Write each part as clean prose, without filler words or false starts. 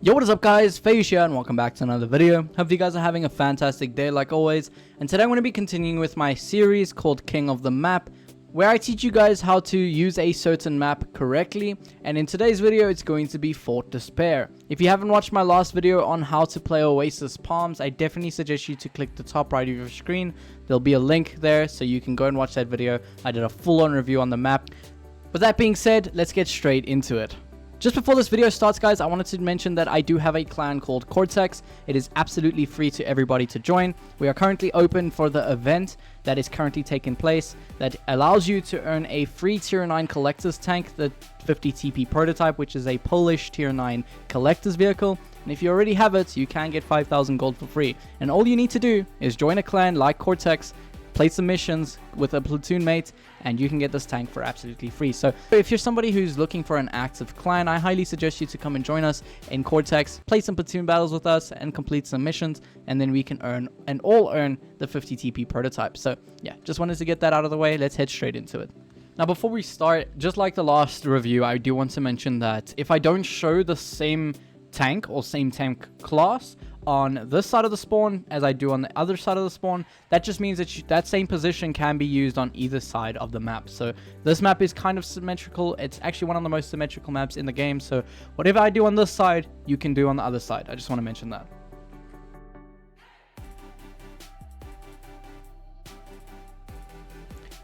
Yo, what is up guys, Fayush here and welcome back to another video. Hope you guys are having a fantastic day like always, and today I'm going to be continuing with my series called King of the Map, where I teach you guys how to use a certain map correctly, and in today's video it's going to be Fort Despair. If you haven't watched my last video on how to play Oasis Palms, I definitely suggest you to click the top right of your screen. There'll be a link there so you can go and watch that video. I did a full-on review on the map. With that being said, let's get straight into it. Just before this video starts guys, I wanted to mention that I do have a clan called Cortex. It is absolutely free to everybody to join. We are currently open for the event that is currently taking place that allows you to earn a free tier 9 collector's tank, the 50 TP prototype, which is a Polish tier 9 collector's vehicle. And if you already have it, you can get 5,000 gold for free. And all you need to do is join a clan like Cortex, play some missions with a platoon mate, and you can get this tank for absolutely free. So if you're somebody who's looking for an active clan, I highly suggest you to come and join us in Cortex, play some platoon battles with us and complete some missions, and then we can earn and all earn the 50 TP prototype. So yeah, just wanted to get that out of the way. Let's head straight into it. Now before we start, just like the last review, I do want to mention that if I don't show the same tank or same tank class on this side of the spawn as I do on the other side of the spawn, that just means that that same position can be used on either side of the map. So this map is kind of symmetrical. It's actually one of the most symmetrical maps in the game, so whatever I do on this side you can do on the other side. I just want to mention that.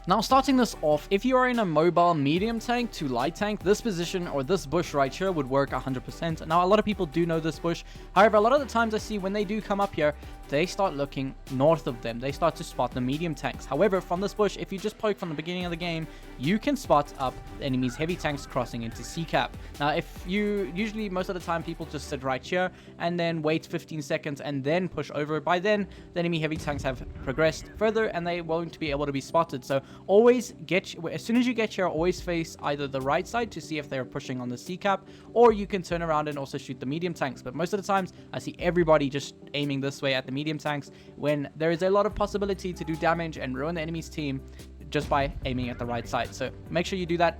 Now starting this off, if you are in a mobile medium tank to light tank, this position or this bush right here would work 100%. Now a lot of people do know this bush, however a lot of the times I see when they do come up here, they start looking north of them. They start to spot the medium tanks. However, from this bush, if you just poke from the beginning of the game, you can spot up the enemy's heavy tanks crossing into C-cap. Now if you, usually most of the time people just sit right here and then wait 15 seconds and then push over. By then, the enemy heavy tanks have progressed further and they won't be able to be spotted. So always as soon as you get here, always face either the right side to see if they're pushing on the C-cap, or you can turn around and also shoot the medium tanks. But most of the times I see everybody just aiming this way at the medium tanks when there is a lot of possibility to do damage and ruin the enemy's team just by aiming at the right side. So make sure you do that.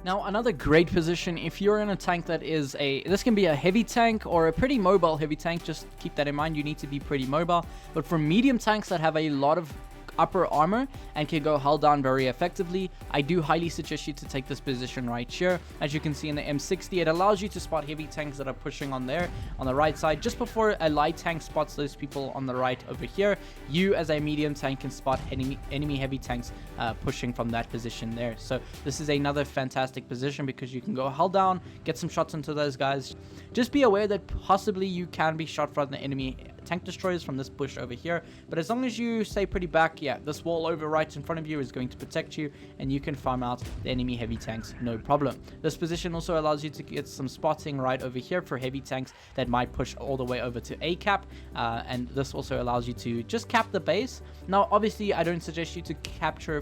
Now another great position if you're in a tank that is this can be a heavy tank or a pretty mobile heavy tank. Just keep that in mind, you need to be pretty mobile. But for medium tanks that have a lot of upper armor and can go hull down very effectively, I do highly suggest you to take this position right here. As you can see in the M60, it allows you to spot heavy tanks that are pushing on there on the right side. Just before a light tank spots those people on the right over here, you as a medium tank can spot enemy heavy tanks pushing from that position there. So this is another fantastic position because you can go hull down, get some shots into those guys. Just be aware that possibly you can be shot from the enemy tank destroyers from this bush over here, but as long as you stay pretty back, yeah, this wall over right in front of you is going to protect you and you can farm out the enemy heavy tanks no problem. This position also allows you to get some spotting right over here for heavy tanks that might push all the way over to A cap, and this also allows you to just cap the base. Now obviously I don't suggest you to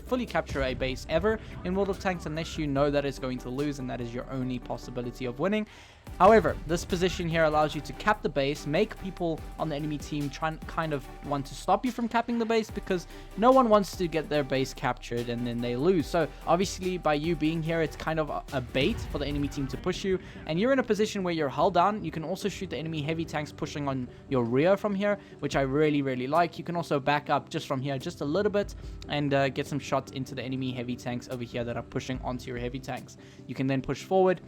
fully capture a base ever in World of Tanks unless you know that it's going to lose and that is your only possibility of winning. However, this position here allows you to cap the base, make people on the enemy team kind of want to stop you from capping the base because no one wants to get their base captured and then they lose. So obviously by you being here, it's kind of a bait for the enemy team to push you, and you're in a position where you're hull down. You can also shoot the enemy heavy tanks pushing on your rear from here, which I really like. You can also back up just from here just a little bit and get some shots into the enemy heavy tanks over here that are pushing onto your heavy tanks. You can then push forward,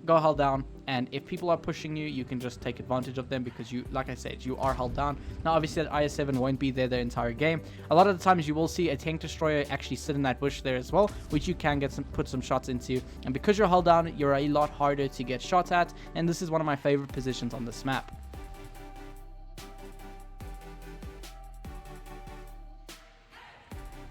go hull down, and if people are pushing you, you can just take advantage of them because you, like I said, you are hull down. Now obviously that IS-7 won't be there the entire game. A lot of the times you will see a tank destroyer actually sit in that bush there as well, which you can put some shots into, and because you're hull down, you're a lot harder to get shot at, and this is one of my favorite positions on this map.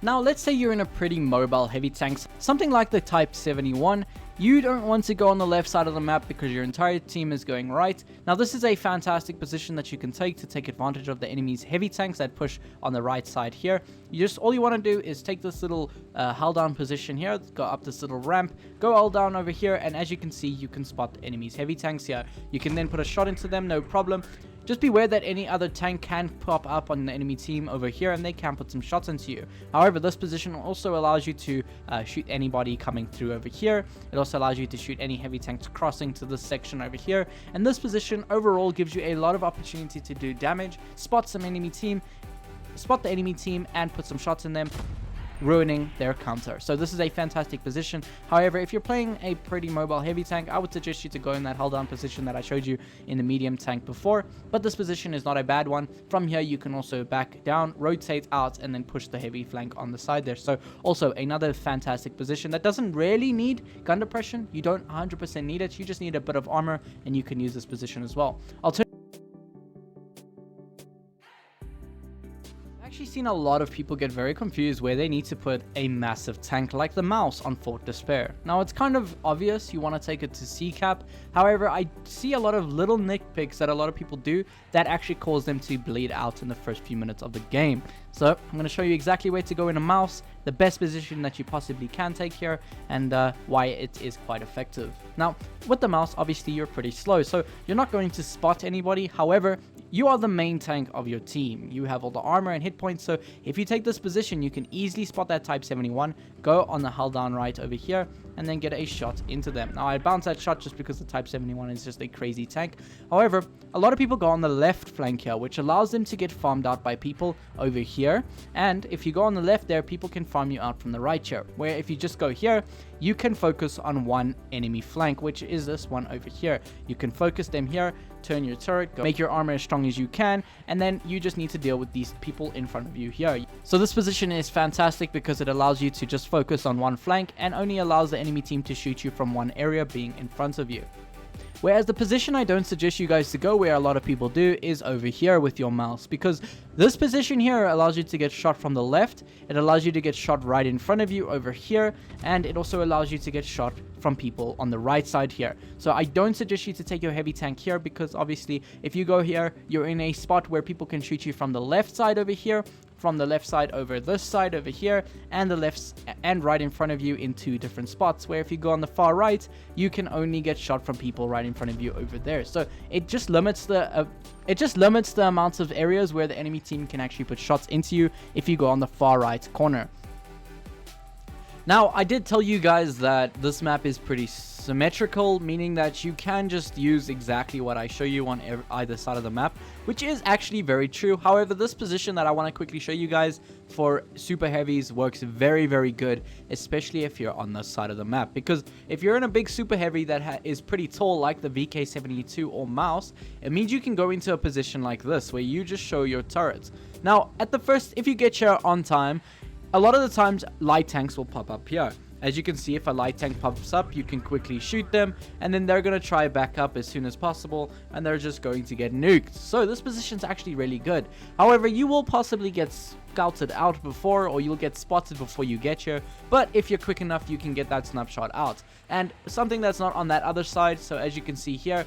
Now let's say you're in a pretty mobile heavy tank, something like the Type 71. You don't want to go on the left side of the map because your entire team is going right. Now this is a fantastic position that you can take advantage of the enemy's heavy tanks that push on the right side here. All you want to do is take this little hull down position here, go up this little ramp, go hull down over here, and as you can see, you can spot the enemy's heavy tanks here. You can then put a shot into them, no problem. Just beware that any other tank can pop up on the enemy team over here and they can put some shots into you. However, this position also allows you to shoot anybody coming through over here. It also allows you to shoot any heavy tanks crossing to this section over here. And this position overall gives you a lot of opportunity to do damage, spot the enemy team and put some shots in them, ruining their counter. So this is a fantastic position. However, if you're playing a pretty mobile heavy tank, I would suggest you to go in that hold down position that I showed you in the medium tank before, but this position is not a bad one. From here you can also back down, rotate out, and then push the heavy flank on the side there. So also another fantastic position that doesn't really need gun depression. You don't 100% need it, you just need a bit of armor, and you can use this position as well. Actually seen a lot of people get very confused where they need to put a massive tank like the mouse on Fort Despair. Now it's kind of obvious you want to take it to C cap. However, I see a lot of little nitpicks that a lot of people do that actually cause them to bleed out in the first few minutes of the game. So I'm going to show you exactly where to go in a mouse, the best position that you possibly can take here, and why it is quite effective. Now with the mouse, obviously you're pretty slow, so you're not going to spot anybody. However, you are the main tank of your team. You have all the armor and hit points, so if you take this position, you can easily spot that Type 71, go on the hold down right over here, and then get a shot into them. Now, I bounce that shot just because the Type 71 is just a crazy tank. However, a lot of people go on the left flank here, which allows them to get farmed out by people over here. And if you go on the left there, people can farm you out from the right here. Where if you just go here, you can focus on one enemy flank, which is this one over here. You can focus them here, turn your turret, make your armor as strong as you can, and then you just need to deal with these people in front of you here. So this position is fantastic because it allows you to just focus on one flank and only allows the enemy team to shoot you from one area being in front of you. Whereas the position I don't suggest you guys to go where a lot of people do is over here with your mouse, because this position here allows you to get shot from the left, it allows you to get shot right in front of you over here, and it also allows you to get shot from people on the right side here. So I don't suggest you to take your heavy tank here, because obviously if you go here, you're in a spot where people can shoot you from the left side over here, from the left side over this side over here, and the left and right in front of you in two different spots, where if you go on the far right, you can only get shot from people right in front of you over there. So it just limits the amounts of areas where the enemy team can actually put shots into you if you go on the far right corner. Now, I did tell you guys that this map is pretty symmetrical, meaning that you can just use exactly what I show you on either side of the map, which is actually very true. However, this position that I want to quickly show you guys for super heavies works very, very good, especially if you're on this side of the map. Because if you're in a big super heavy that is pretty tall, like the VK72 or mouse, it means you can go into a position like this, where you just show your turrets. Now, at the first, if you get here on time, a lot of the times light tanks will pop up here. As you can see, if a light tank pops up, you can quickly shoot them, and then they're going to try back up as soon as possible, and they're just going to get nuked. So this position's actually really good. However, you will possibly get scouted out before, or you'll get spotted before you get here, but if you're quick enough, you can get that snapshot out. And something that's not on that other side, so as you can see here,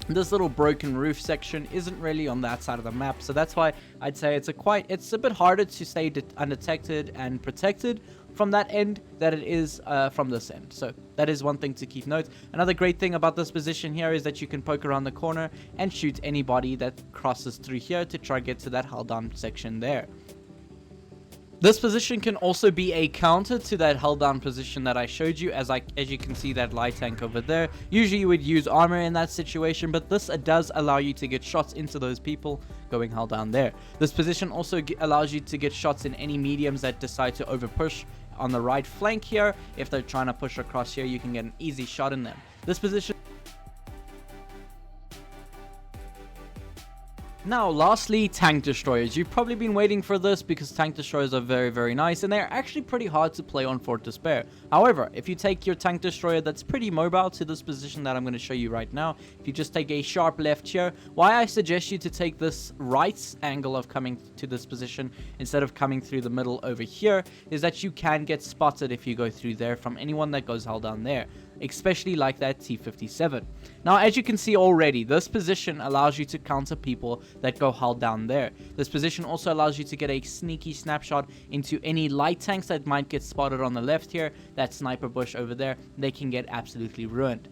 this little broken roof section isn't really on that side of the map, so that's why I'd say it's a bit harder to stay undetected and protected from that end that it is from this end. So that is one thing to keep note. Another great thing about this position here is that you can poke around the corner and shoot anybody that crosses through here to try to get to that held down section there. This position can also be a counter to that held down position that I showed you, as you can see that light tank over there. Usually you would use armor in that situation, but this does allow you to get shots into those people going held down there. This position also allows you to get shots in any mediums that decide to over push on the right flank here. If they're trying to push across here, you can get an easy shot in them. This position. Now, lastly, tank destroyers. You've probably been waiting for this because tank destroyers are very, very nice, and they're actually pretty hard to play on Fort Despair. However, if you take your tank destroyer that's pretty mobile to this position that I'm going to show you right now, if you just take a sharp left here, why I suggest you to take this right angle of coming to this position instead of coming through the middle over here is that you can get spotted if you go through there from anyone that goes held down there, especially like that T57. Now, as you can see already, this position allows you to counter people that go held down there. This position also allows you to get a sneaky snapshot into any light tanks that might get spotted on the left here. That sniper bush over there, they can get absolutely ruined.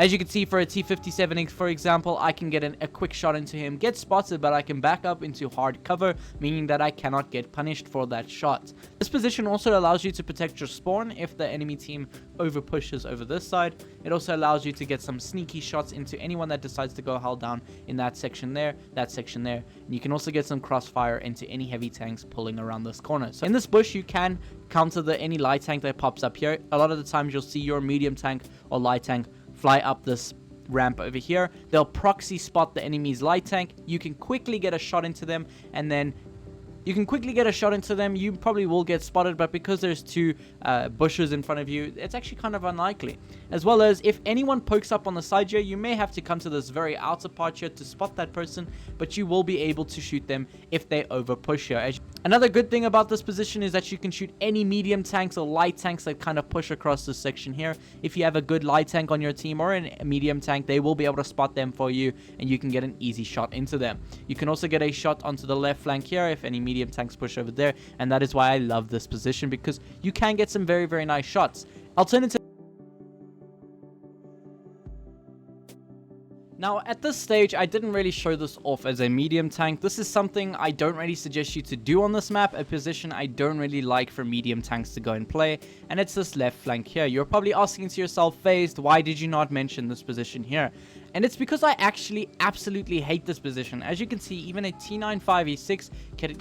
As you can see, for a T-57, for example, I can get a quick shot into him, get spotted, but I can back up into hard cover, meaning that I cannot get punished for that shot. This position also allows you to protect your spawn if the enemy team over pushes over this side. It also allows you to get some sneaky shots into anyone that decides to go hull down in that section there, and you can also get some crossfire into any heavy tanks pulling around this corner. So in this bush, you can counter any light tank that pops up here. A lot of the times you'll see your medium tank or light tank fly up this ramp over here. They'll proxy spot the enemy's light tank. You can quickly get a shot into them, and then you probably will get spotted, but because there's two bushes in front of you, it's actually kind of unlikely. As well as, if anyone pokes up on the side here, you may have to come to this very outer part here to spot that person, but you will be able to shoot them if they over push here. Another good thing about this position is that you can shoot any medium tanks or light tanks that kind of push across this section here. If you have a good light tank on your team or a medium tank, they will be able to spot them for you, and you can get an easy shot into them. You can also get a shot onto the left flank here if any medium tanks push over there, and that is why I love this position, because you can get some very, very nice shots. Now, at this stage, I didn't really show this off as a medium tank. This is something I don't really suggest you to do on this map, a position I don't really like for medium tanks to go and play, and it's this left flank here. You're probably asking to yourself, Phased, why did you not mention this position here? And it's because I actually absolutely hate this position. As you can see, even a T95E6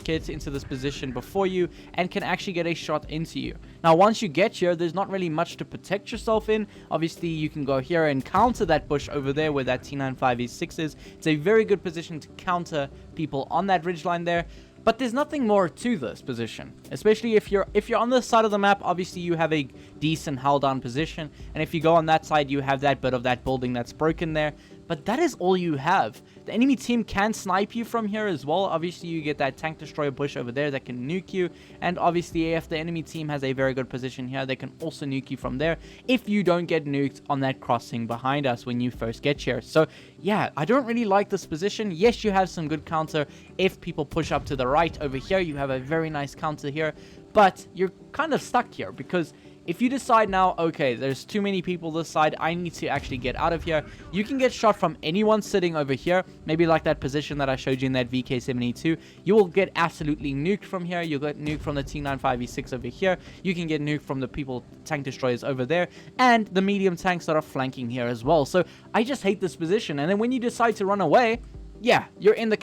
gets into this position before you and can actually get a shot into you. Now, once you get here, there's not really much to protect yourself in. Obviously, you can go here and counter that bush over there where that T95E6 is. It's a very good position to counter people on that ridgeline there. But there's nothing more to this position, especially if you're on this side of the map. Obviously, you have a decent hull down position, and if you go on that side, you have that bit of that building that's broken there. But that is all you have. The enemy team can snipe you from here as well. Obviously, you get that tank destroyer bush over there that can nuke you. And obviously, if the enemy team has a very good position here, they can also nuke you from there if you don't get nuked on that crossing behind us when you first get here. So, yeah, I don't really like this position. Yes, you have some good counter if people push up to the right. Over here, you have a very nice counter here. But you're kind of stuck here because if you decide now, okay, there's too many people this side, I need to actually get out of here, you can get shot from anyone sitting over here, maybe like that position that I showed you in that VK72. You will get absolutely nuked from here. You'll get nuked from the T95E6 over here. You can get nuked from the people tank destroyers over there, and the medium tanks that are flanking here as well. So I just hate this position. And then when you decide to run away, yeah, you're in the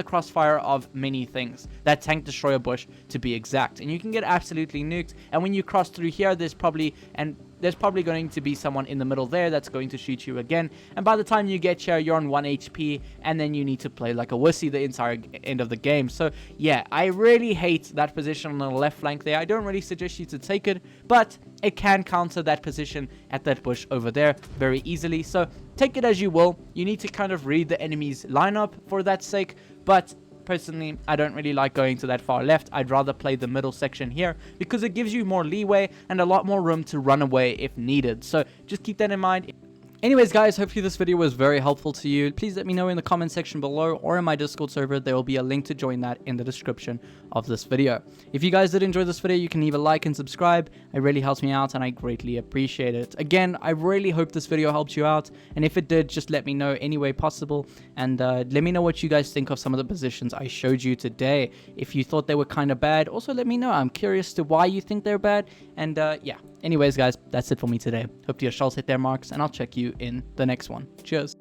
crossfire of many things. That tank destroyer bush, to be exact. And you can get absolutely nuked. And when you cross through here, there's probably going to be someone in the middle there that's going to shoot you again. And by the time you get here, you're on 1 HP, and then you need to play like a wussy the entire end of the game. So yeah, I really hate that position on the left flank there. I don't really suggest you to take it, but it can counter that position at that bush over there very easily. So take it as you will. You need to kind of read the enemy's lineup for that sake, but personally, I don't really like going to that far left. I'd rather play the middle section here because it gives you more leeway and a lot more room to run away if needed. So just keep that in mind. Anyways, guys, hopefully this video was very helpful to you. Please let me know in the comment section below or in my Discord server. There will be a link to join that in the description of this video. If you guys did enjoy this video, you can leave a like and subscribe. It really helps me out and I greatly appreciate it. Again, I really hope this video helped you out. And if it did, just let me know any way possible. And let me know what you guys think of some of the positions I showed you today. If you thought they were kind of bad, also let me know. I'm curious to why you think they're bad. And yeah. Anyways, guys, that's it for me today. Hope your shots hit their marks, and I'll check you in the next one. Cheers.